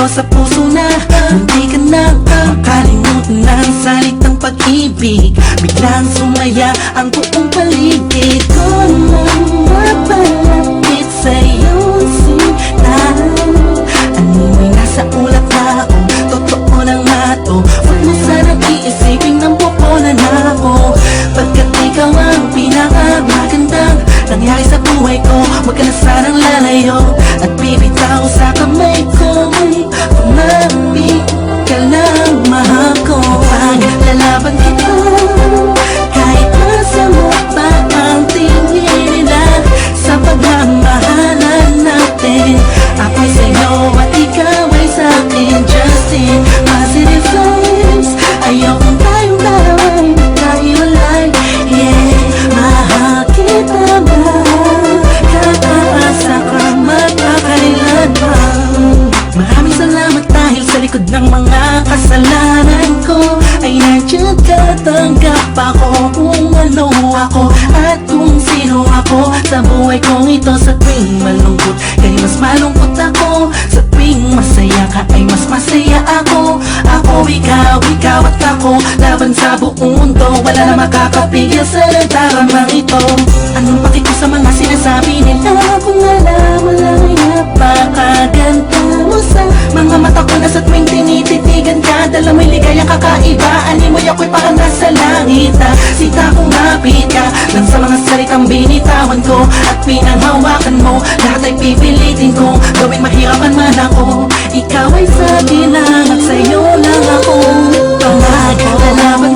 sa puso na munti ka na makalimutan ng salitang pag-ibig. Biglang sumaya ang buong paligid ko nang mapalapit sa'yo sinta. Ano'y nasa ulat na o totoo na nga to? Huwag mo sanang iisipin ng pupunan ako, pagkat ikaw ang pinakamagandang nangyari sa buhay ko. Huwag ka na sanang lalayo at bibitaw sa kamay ko. Pumapit ka lang, mahal ko. Paglalaban kita kahit masama pa ang tingin nila sa pagmamahalan natin. Ako'y sa'yo at ikaw ay sa'kin, just in positive vibes. Ayokong tayong dalawa'y magkahiwalay. Yeah, mahal kita ba? Kakaasa ka magpakailan pa. Maraming salamat dahil sa likod ng mga kasalanan ko ay nandiyan ka, tanggap ako kung ano ako at kung sino ako sa buhay kong ito. Sa tuwing malungkot kay mas malungkot ako, sa tuwing masaya ka ay mas masaya ako. Ako, ikaw at ako, laban sa buong mundo. Wala na makakapigil sa nagdaramang ito. Anong paki ko sa mga sinasabi nila kung alam mo lang ay napakaganda mo sa mga mata ko na sa tuwing tinititigan ka. Dala mo'y ligayang kakaiba, animoy ako'y parang nasa langit na sita kong mapit ka lang sa mga salitang binitawan ko at pinanghawakan mo. Lahat ay pipilitin kong gawing mahirapan man ako. Ikaw ay sa akin lang at sa'yo lang ako. Pamaglalaban